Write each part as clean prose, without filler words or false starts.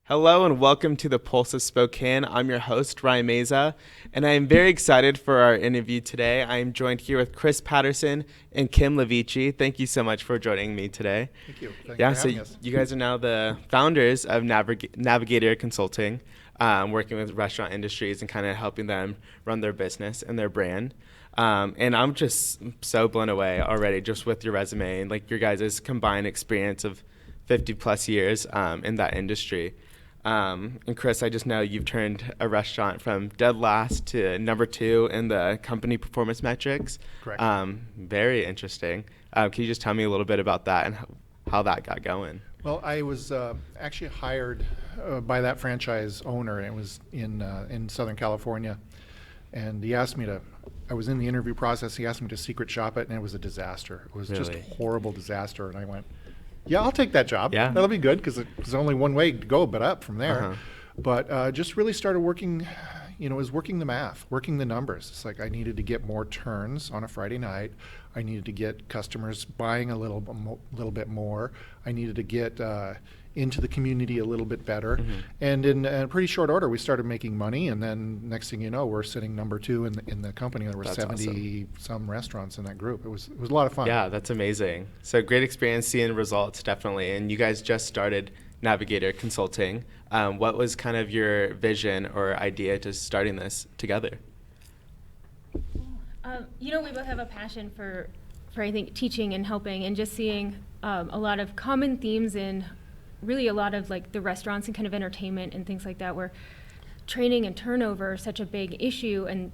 Hello and welcome to the Pulse of Spokane. I'm your host, Ryan Meza, and I am very excited for our interview today. I am joined here with Chris Patterson and Kim Livecchi. Thank you so much for joining me today. Thank you. Thank you for having us. You guys are now the founders of Navigator Consulting, working with restaurant industries and kind of helping them run their business and their brand. And I'm just so blown away already just with your resume and like your guys' combined experience of 50 plus years in that industry. And Chris, I just know you've turned a restaurant from dead last to number 2 in the company performance metrics. Correct. Very interesting. Can you just tell me a little bit about that and how that got going? Well, I was actually hired by that franchise owner, and it was in Southern California. And he asked me to, I was in the interview process, he asked me to secret shop it, and it was a disaster. It was just a horrible disaster. And I went, yeah, I'll take that job. Yeah. That'll be good because there's only one way to go but up from there. But just really started working, was working the math, working the numbers. It's like I needed to get more turns on a Friday night. I needed to get customers buying a little bit more. I needed to get into the community a little bit better. And in a pretty short order, we started making money. And then next thing you know, we're sitting number 2 in the company. There were That's 70 some restaurants in that group. It was a lot of fun. Yeah, that's amazing. So great experience seeing results, definitely. And you guys just started Navigator Consulting. What was kind of your vision or idea to starting this together? We both have a passion for I think teaching and helping and just seeing a lot of common themes in really a lot of like the restaurants and kind of entertainment and things like that, where training and turnover are such a big issue, and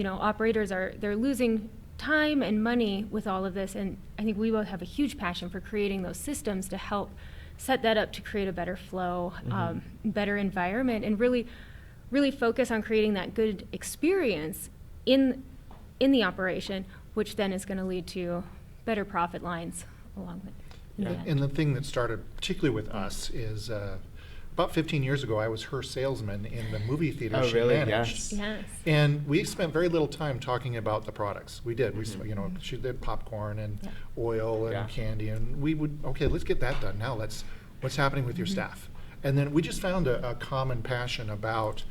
operators they're losing time and money with all of this. And I think we both have a huge passion for creating those systems to help set that up to create a better flow, better environment, and really focus on creating that good experience in the operation, which then is going to lead to better profit lines along with. And the thing that started particularly with us is about 15 years ago, I was her salesman in the movie theater. Oh, she really? managed. Yes. And we spent very little time talking about the products. We did. She did popcorn and oil and candy, and we would, let's get that done. Now what's happening with your staff? And then we just found a common passion about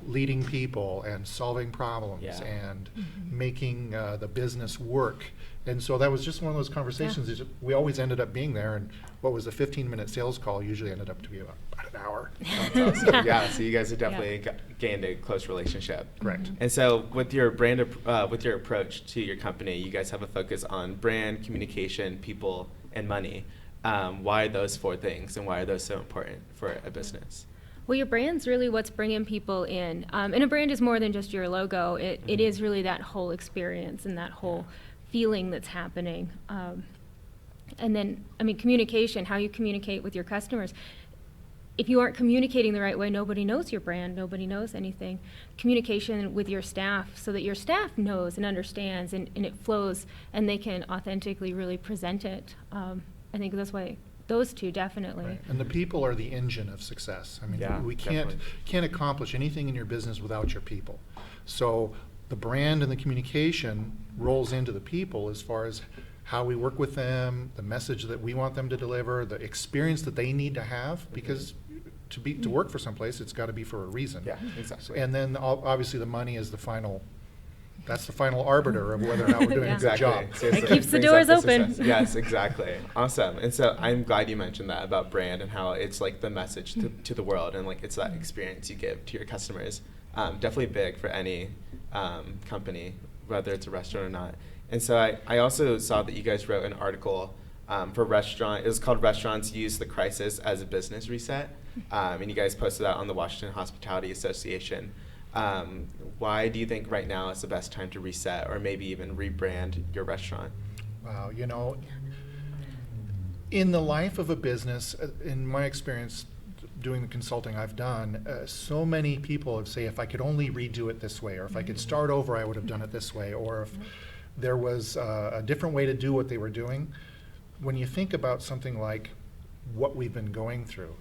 leading people and solving problems and making the business work. And so that was just one of those conversations. We always ended up being there, and what was a 15-minute sales call usually ended up to be about an hour. That's awesome. Yeah, so you guys have definitely gained a close relationship. Correct. And so with your with your approach to your company, you guys have a focus on brand, communication, people, and money. Why are those 4 things, and why are those so important for a business? Well, your brand's really what's bringing people in. And a brand is more than just your logo. It is really that whole experience and that whole feeling that's happening. And then, communication, how you communicate with your customers. If you aren't communicating the right way, nobody knows your brand, nobody knows anything. Communication with your staff so that your staff knows and understands and it flows and they can authentically really present it. I think that's why those 2 definitely. Right. And the people are the engine of success. We can't accomplish anything in your business without your people. So the brand and the communication rolls into the people as far as how we work with them, the message that we want them to deliver, the experience that they need to have, because to work for someplace, it's got to be for a reason. Yeah, exactly. And then obviously the money is the final arbiter of whether or not we're doing a good job. It keeps the doors open. Yes, exactly. Awesome. And so I'm glad you mentioned that about brand and how it's like the message to the world, and like it's that experience you give to your customers. Definitely big for any company, whether it's a restaurant or not. And so I also saw that you guys wrote an article for restaurant. It was called "Restaurants Use the Crisis as a Business Reset," and you guys posted that on the Washington Hospitality Association. Why do you think right now is the best time to reset or maybe even rebrand your restaurant? Wow, in the life of a business, in my experience doing the consulting I've done, so many people have say, if I could only redo it this way, or if I could start over, I would have done it this way, or if there was a different way to do what they were doing. When you think about something like what we've been going through,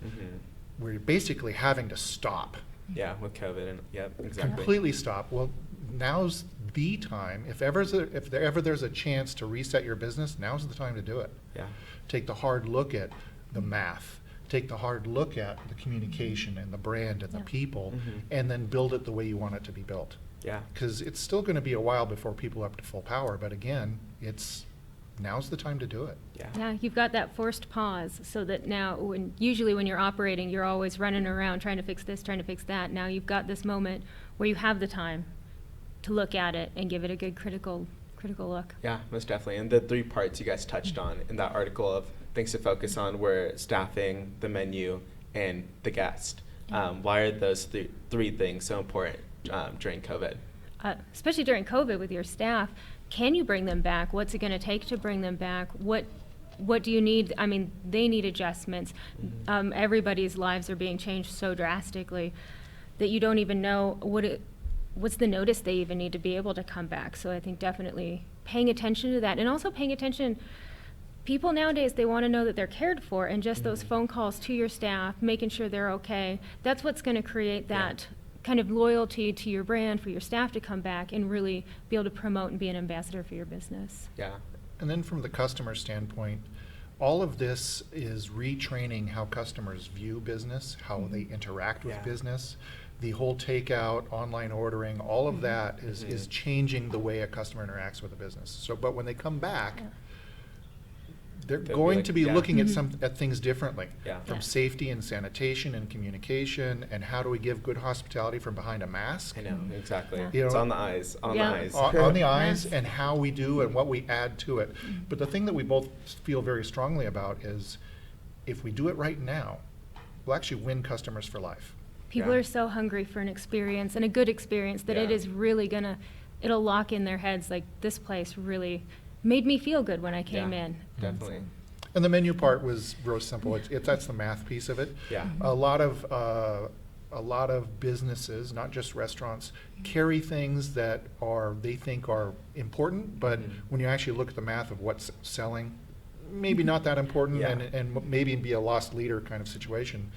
we're basically having to stop. Yeah, with COVID, and exactly. Completely stop. Well, now's the time. If ever there's a chance to reset your business, now's the time to do it. Yeah. Take the hard look at the math. take the hard look at the communication and the brand and the people, Mm-hmm. and then build it the way you want it to be built. Yeah. Because it's still going to be a while before people are up to full power, but again, now's the time to do it. Yeah. Yeah, you've got that forced pause, so that now, usually when you're operating, you're always running around trying to fix this, trying to fix that. Now you've got this moment where you have the time to look at it and give it a good critical look. Yeah, most definitely. And the 3 parts you guys touched on in that article of things to focus on were staffing, the menu, and the guest. Why are those 3 things so important during COVID? Especially during COVID with your staff, can you bring them back? What's it going to take to bring them back? What do you need? I mean, they need adjustments. Mm-hmm. Everybody's lives are being changed so drastically that you don't even know what's the notice they even need to be able to come back. So I think definitely paying attention to that, and also paying attention. People nowadays, they want to know that they're cared for, and just those phone calls to your staff, making sure they're okay. That's what's going to create that kind of loyalty to your brand for your staff to come back and really be able to promote and be an ambassador for your business. Yeah. And then from the customer standpoint, all of this is retraining how customers view business, how they interact with business. The whole takeout, online ordering, all of that is changing the way a customer interacts with a business. So, but when they come back, they're They'll be going like, to be yeah. looking at things differently. Yeah. From Yeah. safety and sanitation and communication, and how do we give good hospitality from behind a mask? I know, exactly. Yeah. You It's know, on the eyes, on Yeah. the eyes. on the eyes, Yes. and how we do and what we add to it. But the thing that we both feel very strongly about is, if we do it right now, we'll actually win customers for life. People Yeah. are so hungry for an experience, and a good experience, that it Yeah. is really it'll lock in their heads, like, this place really made me feel good when I came Yeah, in. definitely. And the menu part was real simple. That's the math piece of it. Yeah. A lot of businesses, not just restaurants, carry things that they think are important, but when you actually look at the math of what's selling, maybe not that important, Yeah. and maybe be a lost leader kind of situation.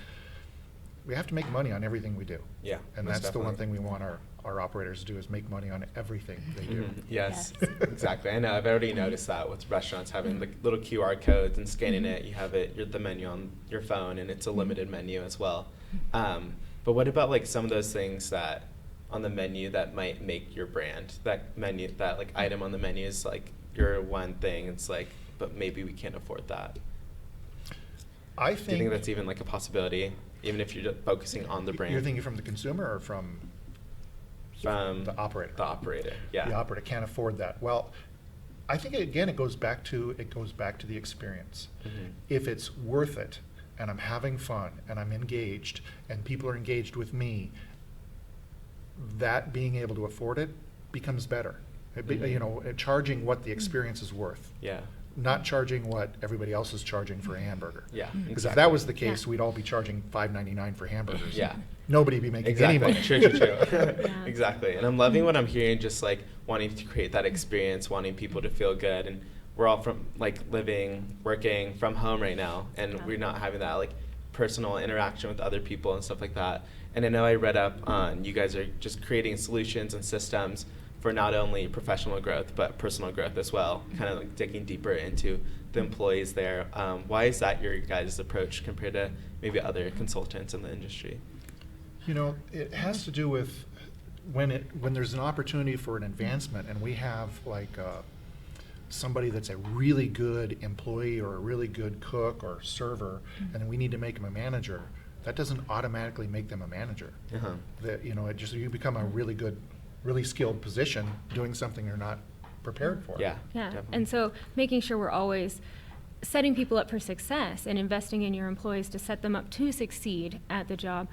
We have to make money on everything we do. Yeah. And most that's the one definitely. thing we want our operators to do, is make money on everything they do. Mhm. Yes, Yes. exactly. I know. I've already noticed that with restaurants having the little QR codes and scanning it. You have the menu on your phone, and it's a limited menu as well. But what about like some of those things that on the menu that might make your brand? That like item on the menu is like your one thing. It's like, but maybe we can't afford that. I Do you think that's even like a possibility, even if you're just focusing on the brand? You're thinking from the consumer or from the operator? The operator, yeah. The operator can't afford that. Well, I think again, it goes back to the experience. Mhm. If it's worth it, and I'm having fun, and I'm engaged, and people are engaged with me, that being able to afford it becomes better. Charging what the experience is worth, Yeah. not charging what everybody else is charging for a hamburger. Yeah. Because if exactly. that was the case, Yeah. we'd all be charging $5.99 for hamburgers. Yeah. Nobody'd be making any Exactly. money. True. Yeah. Exactly. And I'm loving what I'm hearing, just like wanting to create that experience, wanting people to feel good. And we're all from like working from home right now, and Yeah. we're not having that like personal interaction with other people and stuff like that. And I know I read up on you guys are just creating solutions and systems for not only professional growth, but personal growth as well, kind of like digging deeper into the employees there. Why is that your guys' approach compared to maybe other consultants in the industry? It has to do with when there's an opportunity for an advancement, and we have like somebody that's a really good employee or a really good cook or server, and we need to make them a manager. That doesn't automatically make them a manager. Uh-huh. You become a really skilled position doing something you're not prepared for. Yeah. Yeah, definitely. and so making sure we're always setting people up for success and investing in your employees to set them up to succeed at the job.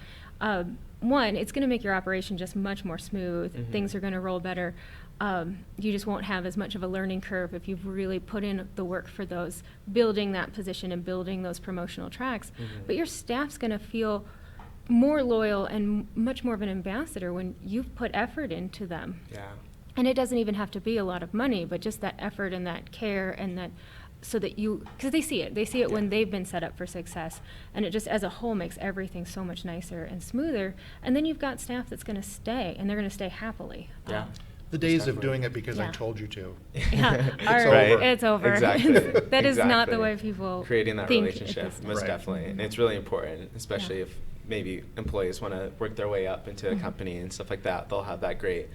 One, it's going to make your operation just much more smooth. Mhm. Things are going to roll better. You just won't have as much of a learning curve if you've really put in the work for building that position and building those promotional tracks. Mhm. But your staff's going to feel more loyal and much more of an ambassador when you've put effort into them. Yeah. And it doesn't even have to be a lot of money, but just that effort and that care, and that, so that because they see it when Yeah. they've been set up for success, and it just as a whole makes everything so much nicer and smoother. And then you've got staff that's going to stay, and they're going to stay happily. Yeah. The days of definitely. doing it because I Yeah. told you to. Yeah, Right. it's over. Exactly. That is not the Exactly. way people Creating that think relationship, it's- most Right. definitely. And it's really important, especially Yeah. if maybe employees want to work their way up into a Mhm. company and stuff like that. They'll have that great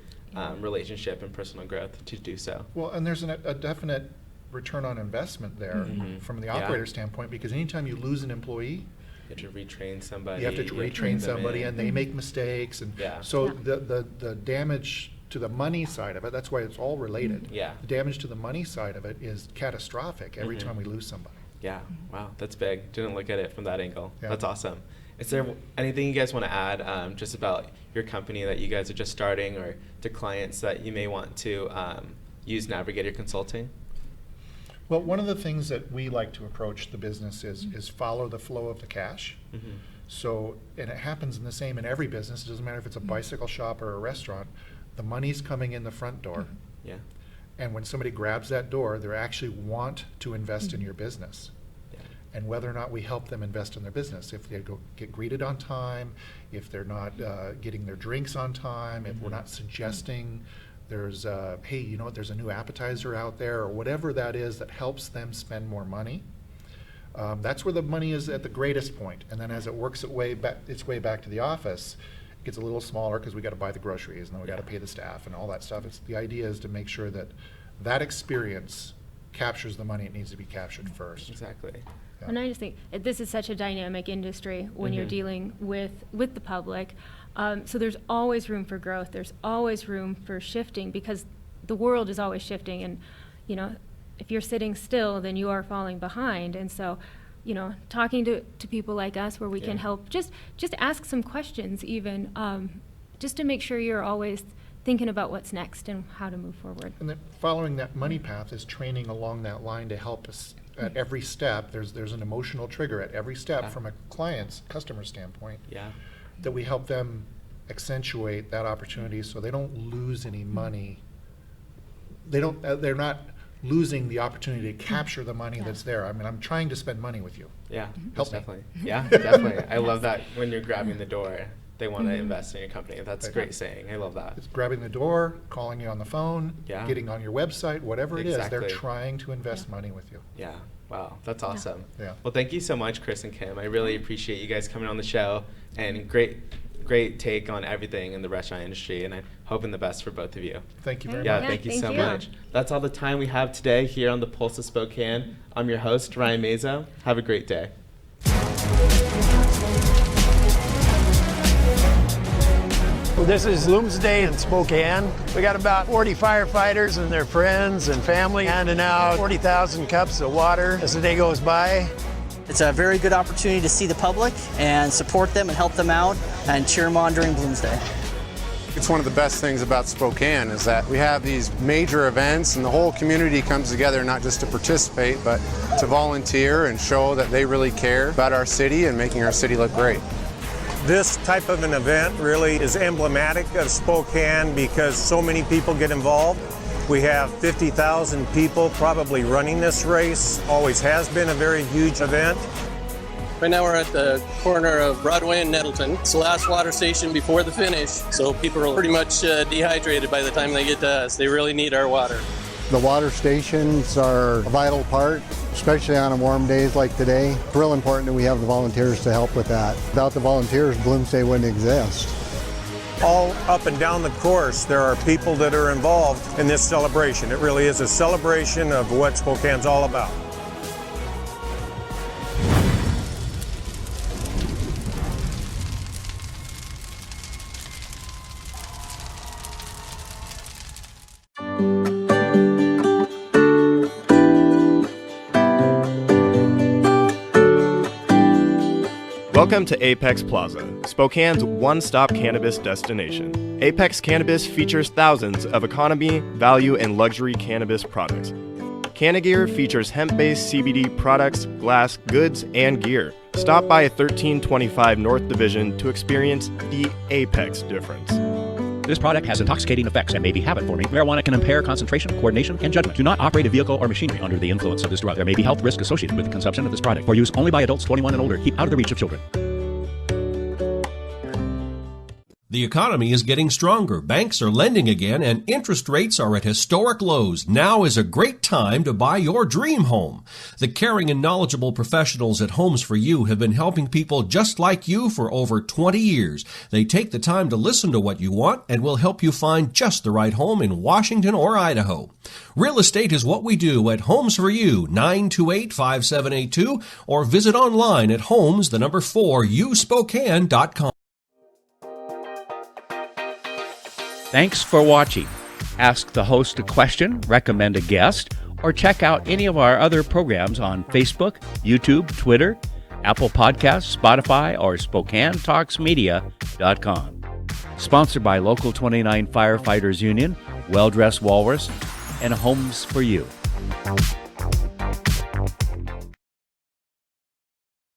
relationship and personal growth to do so. Well, and there's a definite return on investment there Mhm. from the Yeah. operator standpoint, because anytime you lose an employee, You have to retrain somebody. you have to retrain them somebody, in. and they make mistakes, and Yeah. so Yeah. the damage to the money side of it, that's why it's all related. Yeah. The damage to the money side of it is catastrophic every Mhm. time we lose somebody. Yeah, wow, that's big. Didn't look at it from that angle. Yeah. That's awesome. Is there anything you guys want to add just about your company that you guys are just starting, or to clients that you may want to use Navigator Consulting? Well, one of the things that we like to approach the business is follow the flow of the cash. Mm-hmm. So, and it happens in the same in every business. It doesn't matter if it's a bicycle shop or a restaurant. The money's coming in the front door. Yeah. And when somebody grabs that door, they actually want to invest in your business. Yeah. And whether or not we help them invest in their business, if they get greeted on time, if they're not getting their drinks on time, if we're not suggesting there's, hey, you know what, there's a new appetizer out there, or whatever that is that helps them spend more money. That's where the money is at the greatest point. And then as it works its way back to the office, it gets a little smaller because we got to buy the groceries and then we got to pay the staff and all that stuff. The idea is to make sure that that experience captures the money it needs to be captured first. Exactly. Yeah. And I just think this is such a dynamic industry when you're Mhm. dealing with the public. So there's always room for growth. There's always room for shifting, because the world is always shifting. And, you know, if you're sitting still, then you are falling behind. And so, you know, talking to people like us where we can Yeah. help, just ask some questions even, just to make sure you're always thinking about what's next and how to move forward. And then following that money path is training along that line to help us at every step. There's an emotional trigger at every step Yeah. from a customer standpoint, Yeah. that we help them accentuate that opportunity so they don't lose any money. They're not losing the opportunity to capture the money Yeah. that's there. I mean, I'm trying to spend money with you. Yeah. Help most me. definitely. Yeah, definitely. I love that when you're grabbing the door, they want to invest in your company. That's a Right. great saying. I love that. It's grabbing the door, calling you on the phone, Yeah. getting on your website, whatever it is, they're Exactly. trying to invest money with you. Yeah. Wow. That's awesome. Yeah. Well, thank you so much, Chris and Kim. I really appreciate you guys coming on the show, and great take on everything in the restaurant industry, and I'm hoping the best for both of you. Thank you very Yeah, much. thank you thank so you. much. That's all the time we have today here on the Pulse of Spokane. I'm your host, Ryan Mazo. Have a great day. This is Bloomsday in Spokane. We got about 40 firefighters and their friends and family handing out 40,000 cups of water as the day goes by. It's a very good opportunity to see the public and support them and help them out and cheer them on during Bloomsday. It's one of the best things about Spokane is that we have these major events and the whole community comes together not just to participate but to volunteer and show that they really care about our city and making our city look great. This type of an event really is emblematic of Spokane because so many people get involved. We have 50,000 people probably running this race. Always has been a very huge event. Right now we're at the corner of Broadway and Nettleton. It's the last water station before the finish, so people are pretty much dehydrated by the time they get to us. They really need our water. The water stations are a vital part, especially on warm days like today. It's real important that we have the volunteers to help with that. Without the volunteers, Bloomsday wouldn't exist. All up and down the course, there are people that are involved in this celebration. It really is a celebration of what Spokane's all about. Welcome to Apex Plaza, Spokane's one-stop cannabis destination. Apex Cannabis features thousands of economy, value, and luxury cannabis products. Cannagear features hemp-based CBD products, glass, goods, and gear. Stop by 1325 North Division to experience the Apex difference. This product has intoxicating effects and may be habit-forming. Marijuana can impair concentration, coordination, and judgment. Do not operate a vehicle or machinery under the influence of this drug. There may be health risk associated with the consumption of this product. For use only by adults 21 and older. Keep out of the reach of children. The economy is getting stronger, banks are lending again, and interest rates are at historic lows. Now is a great time to buy your dream home. The caring and knowledgeable professionals at Homes for You have been helping people just like you for over 20 years. They take the time to listen to what you want and will help you find just the right home in Washington or Idaho. Real estate is what we do at Homes for You, 928-5782, or visit online at homes4uspokane.com. Thanks for watching. Ask the host a question, recommend a guest, or check out any of our other programs on Facebook, YouTube, Twitter, Apple Podcasts, Spotify, or SpokaneTalksMedia.com. Sponsored by Local 29 Firefighters Union, Well Dressed Walrus, and Homes for You.